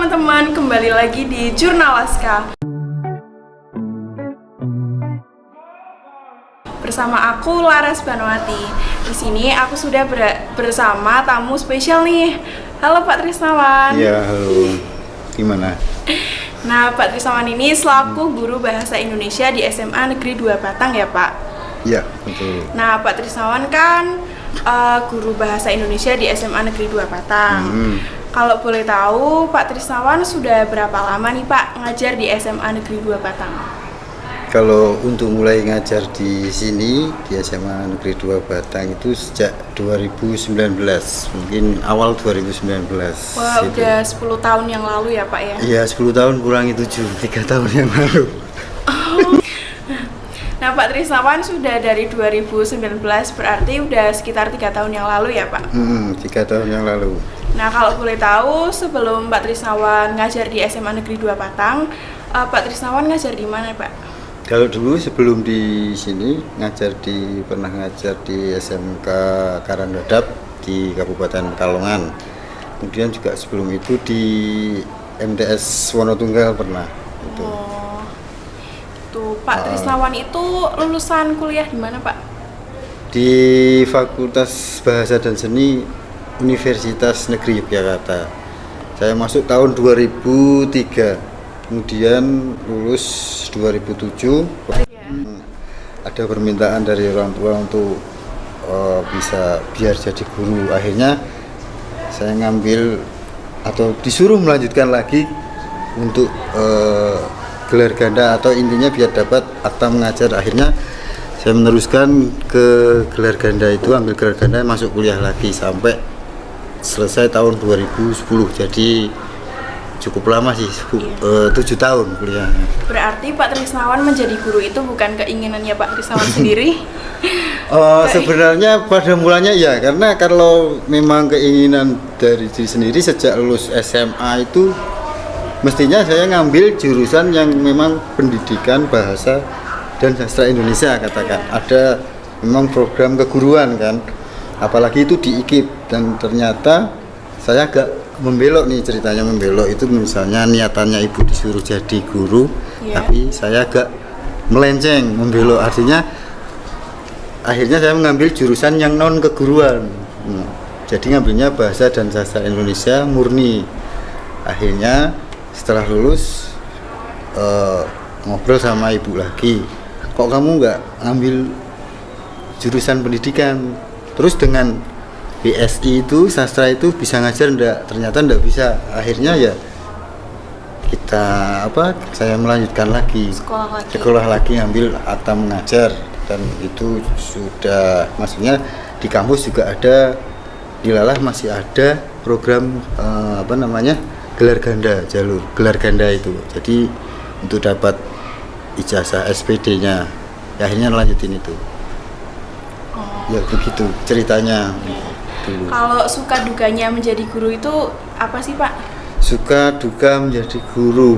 teman-teman, kembali lagi di Jurnalaska. Bersama aku Laras Banwati. Di sini aku sudah bersama tamu spesial nih. Halo Pak Trisnawan. Iya, halo. Gimana? Nah, Pak Trisnawan ini selaku guru bahasa Indonesia di SMA Negeri 2 Batang ya, Pak? Iya, betul. Nah, Pak Trisnawan kan guru bahasa Indonesia di SMA Negeri 2 Batang. Kalau boleh tahu, Pak Trisnawan sudah berapa lama nih Pak ngajar di SMA Negeri 2 Batang? Kalau untuk mulai ngajar di sini di SMA Negeri 2 Batang itu sejak 2019, mungkin awal 2019. Wah, gitu. udah 10 tahun yang lalu ya Pak ya? Iya, 10 tahun kurangi 7, 3 tahun yang lalu. Nah, Pak Trisnawan sudah dari 2019, berarti udah sekitar 3 tahun yang lalu ya Pak? 3 tahun yang lalu. Nah, kalau boleh tahu, sebelum Pak Trisnawan ngajar di SMA Negeri 2 Batang, Pak Trisnawan ngajar di mana Pak? Kalau dulu sebelum di sini pernah ngajar di SMK Karangdadap di Kabupaten Pekalongan. Kemudian juga sebelum itu di MTS Wonotunggal pernah. Gitu. Oh, itu Pak Trisnawan itu lulusan kuliah di mana Pak? Di Fakultas Bahasa dan Seni Universitas Negeri Yogyakarta. Saya masuk tahun 2003. Kemudian lulus 2007. Ada permintaan dari orang tua untuk bisa biar jadi guru. Akhirnya saya ngambil atau disuruh melanjutkan lagi untuk gelar ganda, atau intinya biar dapat akta mengajar. Akhirnya saya meneruskan ke gelar ganda itu, ambil gelar ganda, masuk kuliah lagi sampai selesai tahun 2010. Jadi cukup lama sih, 7 tahun kuliahnya. Berarti Pak Trisnawan menjadi guru itu bukan keinginannya Pak Trisnawan sendiri? Sebenarnya pada mulanya ya, karena kalau memang keinginan dari diri sendiri sejak lulus SMA itu mestinya saya ngambil jurusan yang memang pendidikan bahasa dan sastra Indonesia, katakan. Ada memang program keguruan kan, apalagi itu di IKIP, dan ternyata saya agak membelok nih ceritanya. Membelok itu misalnya niatannya ibu disuruh jadi guru, tapi saya agak melenceng, membelok, artinya akhirnya saya mengambil jurusan yang non keguruan. Jadi ngambilnya bahasa dan sastra Indonesia murni. Akhirnya setelah lulus ngobrol sama ibu lagi, kok kamu nggak ngambil jurusan pendidikan, terus dengan BSI itu sastra itu bisa ngajar enggak? Ternyata enggak bisa. Akhirnya ya saya melanjutkan lagi, sekolah lagi ngambil akta mengajar, dan itu sudah, maksudnya di kampus juga ada, di Lalah masih ada program gelar ganda, jalur gelar ganda itu. Jadi untuk dapat ijazah SPD-nya, ya akhirnya lanjutin itu. Ya begitu ceritanya. Dulu. Kalau suka dukanya menjadi guru itu apa sih Pak? Suka duka menjadi guru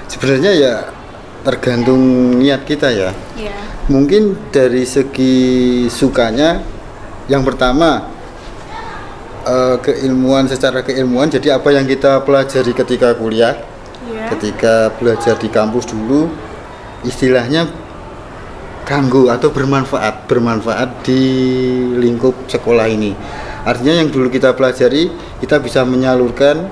sebenarnya ya tergantung niat kita ya. Mungkin dari segi sukanya, yang pertama secara keilmuan, jadi apa yang kita pelajari ketika kuliah, ketika belajar di kampus dulu, istilahnya kanggo atau bermanfaat di lingkup sekolah ini. Artinya yang dulu kita pelajari, kita bisa menyalurkan,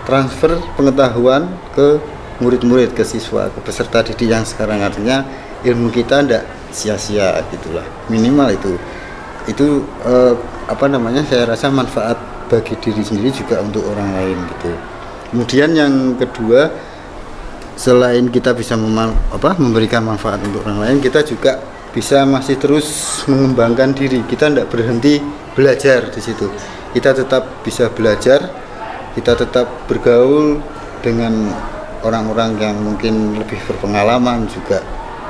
transfer pengetahuan ke murid-murid, ke siswa, ke peserta didik yang sekarang. Artinya ilmu kita tidak sia-sia gitulah, minimal itu saya rasa manfaat bagi diri sendiri juga untuk orang lain gitu. Kemudian yang kedua, selain kita bisa memberikan manfaat untuk orang lain, kita juga bisa masih terus mengembangkan diri. Kita tidak berhenti belajar di situ. Kita tetap bisa belajar, kita tetap bergaul dengan orang-orang yang mungkin lebih berpengalaman, juga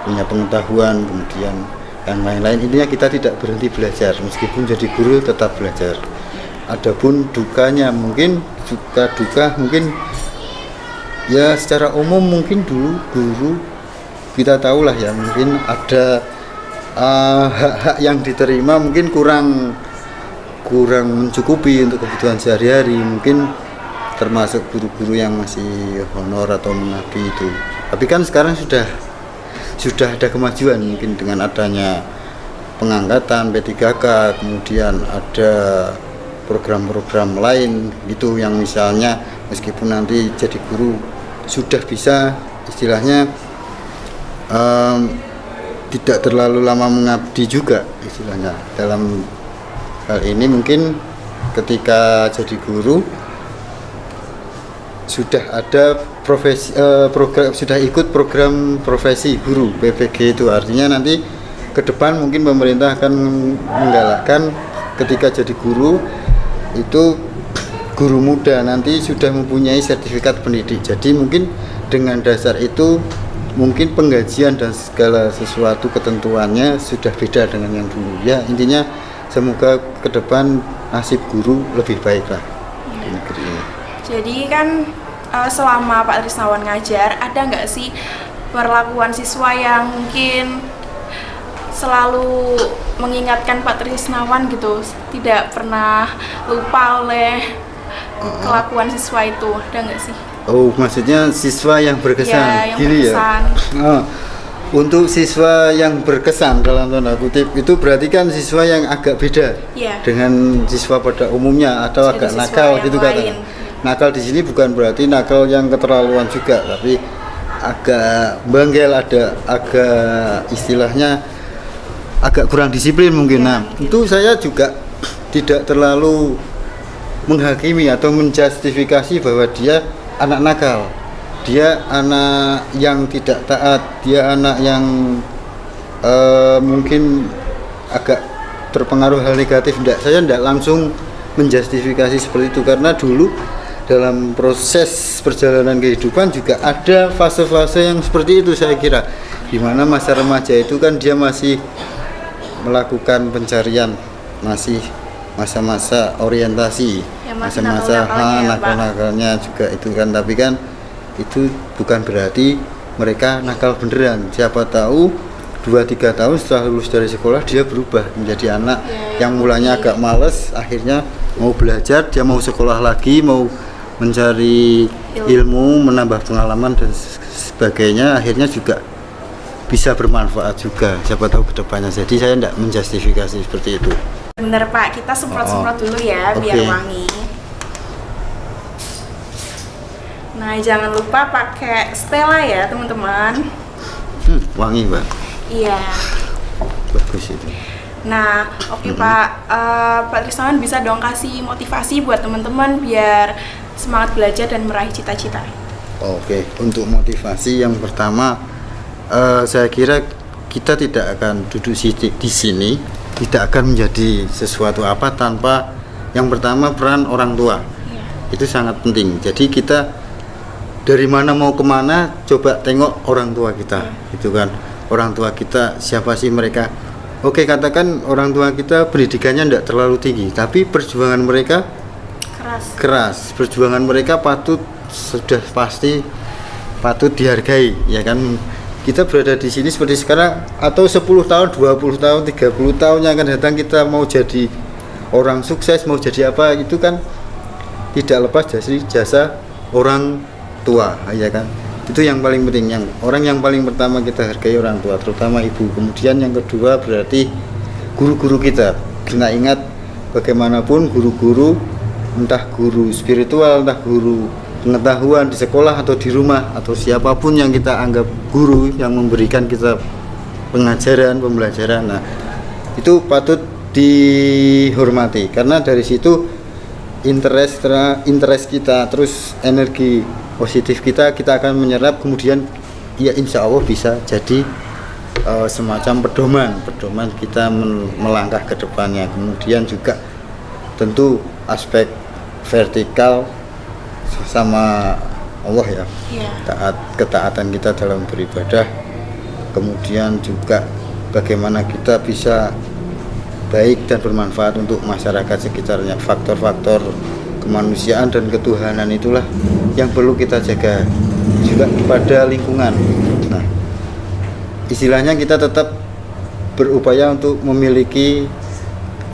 punya pengetahuan, kemudian yang lain-lain. Intinya kita tidak berhenti belajar, meskipun jadi guru tetap belajar. Adapun dukanya, mungkin duka mungkin ya secara umum, mungkin dulu guru kita tahulah ya, mungkin ada hak-hak yang diterima mungkin kurang mencukupi untuk kebutuhan sehari-hari. Mungkin termasuk guru-guru yang masih honor atau mengabdi itu. Tapi kan sekarang sudah ada kemajuan mungkin dengan adanya pengangkatan P3K, kemudian ada program-program lain gitu yang misalnya meskipun nanti jadi guru sudah bisa istilahnya tidak terlalu lama mengabdi juga istilahnya. Dalam hal ini mungkin ketika jadi guru sudah ada sudah ikut program profesi guru PPG itu, artinya nanti ke depan mungkin pemerintah akan menggalakkan ketika jadi guru itu guru muda nanti sudah mempunyai sertifikat pendidik. Jadi mungkin dengan dasar itu mungkin penggajian dan segala sesuatu ketentuannya sudah beda dengan yang dulu. Ya intinya semoga ke depan nasib guru lebih baik lah di negeri ini. Jadi kan selama Pak Trisnawan ngajar, ada nggak sih perlakuan siswa yang mungkin selalu mengingatkan Pak Trisnawan gitu, tidak pernah lupa oleh kelakuan siswa itu, ada nggak sih? Oh, maksudnya siswa yang berkesan, ya, yang gini berkesan. Ya? Untuk siswa yang berkesan dalam tanda kutip itu berarti kan siswa yang agak beda dengan siswa pada umumnya atau jadi agak nakal gitu kan. Nakal di sini bukan berarti nakal yang keterlaluan juga, tapi agak bangkel, ada agak istilahnya agak kurang disiplin mungkin. Nah, itu saya juga tidak terlalu menghakimi atau menjustifikasi bahwa dia anak nakal, dia anak yang tidak taat, dia anak yang mungkin agak terpengaruh hal negatif. Saya tidak langsung menjustifikasi seperti itu, karena dulu dalam proses perjalanan kehidupan juga ada fase-fase yang seperti itu saya kira, di mana masa remaja itu kan dia masih melakukan pencarian, masih masa-masa orientasi, ya, masa-masa nakal-nakalnya juga itu kan. Tapi kan itu bukan berarti mereka nakal beneran. Siapa tahu 2-3 tahun setelah lulus dari sekolah dia berubah menjadi anak yang mulanya agak males, akhirnya mau belajar, dia mau sekolah lagi, mau mencari ilmu, menambah pengalaman dan sebagainya, akhirnya juga bisa bermanfaat juga, siapa tahu ke depannya. Jadi saya tidak menjustifikasi seperti itu. Bener Pak, kita semprot-semprot dulu ya, biar wangi. Nah, jangan lupa pakai Stella ya teman-teman. Wangi Mbak. Iya. Bagus itu. Nah, Pak, Pak Trisnawan bisa dong kasih motivasi buat teman-teman biar semangat belajar dan meraih cita-cita. Oke, untuk motivasi yang pertama, saya kira kita tidak akan duduk di sini, tidak akan menjadi sesuatu apa tanpa yang pertama peran orang tua. Itu sangat penting. Jadi kita dari mana mau kemana, coba tengok orang tua kita, gitu kan. Orang tua kita siapa sih mereka? Oke, katakan orang tua kita pendidikannya tidak terlalu tinggi, tapi perjuangan mereka keras. Perjuangan mereka sudah pasti patut dihargai, ya kan. Kita berada di sini seperti sekarang, atau 10 tahun, 20 tahun, 30 tahun yang akan datang kita mau jadi orang sukses, mau jadi apa, itu kan tidak lepas dari jasa orang tua, ya kan. Itu yang paling penting, orang yang paling pertama kita hargai orang tua, terutama ibu. Kemudian yang kedua berarti guru-guru kita. Kita ingat bagaimanapun guru-guru, entah guru spiritual, entah guru pengetahuan di sekolah atau di rumah, atau siapapun yang kita anggap guru yang memberikan kita pengajaran, pembelajaran, nah itu patut dihormati, karena dari situ interest kita, terus energi positif kita akan menyerap, kemudian ya insya Allah bisa jadi semacam pedoman kita melangkah ke depannya. Kemudian juga tentu aspek vertikal sama Allah ya, ketaatan kita dalam beribadah, kemudian juga bagaimana kita bisa baik dan bermanfaat untuk masyarakat sekitarnya. Faktor-faktor kemanusiaan dan ketuhanan itulah yang perlu kita jaga juga pada lingkungan. Nah, istilahnya kita tetap berupaya untuk memiliki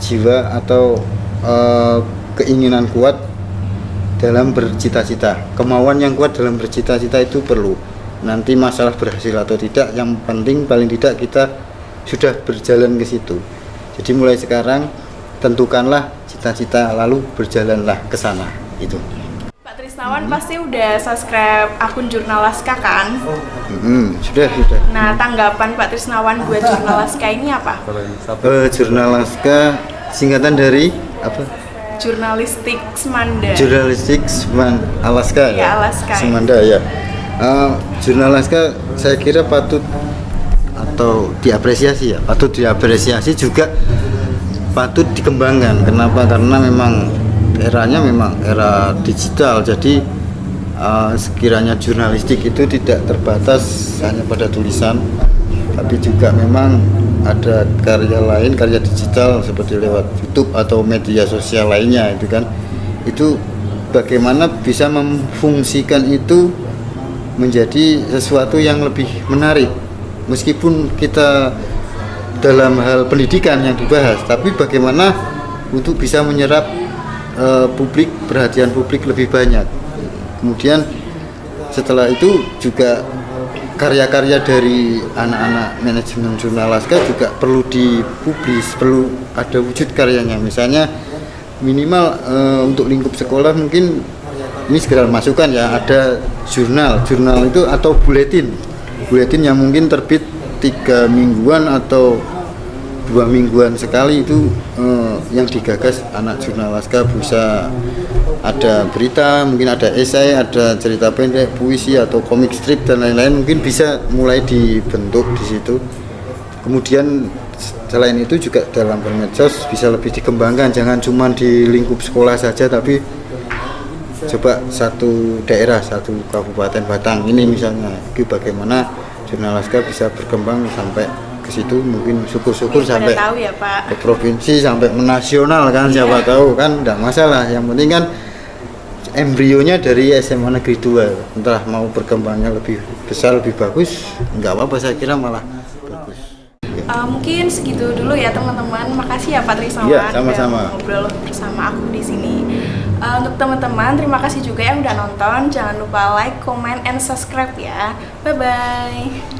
jiwa atau keinginan kuat dalam bercita-cita. Kemauan yang kuat dalam bercita-cita itu perlu. Nanti masalah berhasil atau tidak, yang penting paling tidak kita sudah berjalan ke situ. Jadi mulai sekarang tentukanlah cita-cita, lalu berjalanlah ke sana. Itu. Pak Trisnawan pasti udah subscribe akun Jurnal Laska kan? Sudah. Nah, tanggapan Pak Trisnawan buat Jurnal Laska ini apa? Jurnal Laska singkatan dari apa? Jurnalistik Semanda. Jurnalistik Alaska ya? Alaska. Semanda ya. Jurnal Laska saya kira patut atau diapresiasi ya. Patut diapresiasi juga patut dikembangkan. Kenapa? Karena memang eranya memang era digital. Jadi sekiranya jurnalistik itu tidak terbatas hanya pada tulisan, tapi juga memang ada karya lain, karya digital seperti lewat YouTube atau media sosial lainnya itu kan. Itu bagaimana bisa memfungsikan itu menjadi sesuatu yang lebih menarik. Meskipun kita dalam hal pendidikan yang dibahas, tapi bagaimana untuk bisa menyerap publik, perhatian publik lebih banyak. Kemudian setelah itu juga karya-karya dari anak-anak manajemen Jurnal Laska juga perlu dipublis, perlu ada wujud karyanya. Misalnya minimal untuk lingkup sekolah mungkin ini segera masukan ya, ada jurnal itu atau buletin yang mungkin terbit 3 mingguan atau 2 mingguan sekali, itu yang digagas anak Jurnal Laska. Bisa ada berita, mungkin ada esai, ada cerita pendek, puisi atau komik strip dan lain-lain, mungkin bisa mulai dibentuk di situ. Kemudian selain itu juga dalam bermedsos bisa lebih dikembangkan, jangan cuma di lingkup sekolah saja, tapi coba satu daerah, satu kabupaten Batang ini misalnya, itu bagaimana Jurnal Laska bisa berkembang sampai ke situ, mungkin syukur-syukur sampai tahu ya, Pak, ke provinsi, sampai menasional kan, siapa tahu kan, enggak masalah. Yang penting kan embrionya dari SMA Negeri 2, entah mau berkembangnya lebih besar, lebih bagus, enggak apa-apa, saya kira malah bagus. Mungkin segitu dulu ya teman-teman. Makasih ya Pak Trisnawan Ya, sama-sama. udah ngobrol bersama aku di sini. Untuk teman-teman, terima kasih juga yang udah nonton. Jangan lupa like, comment, and subscribe ya. Bye-bye.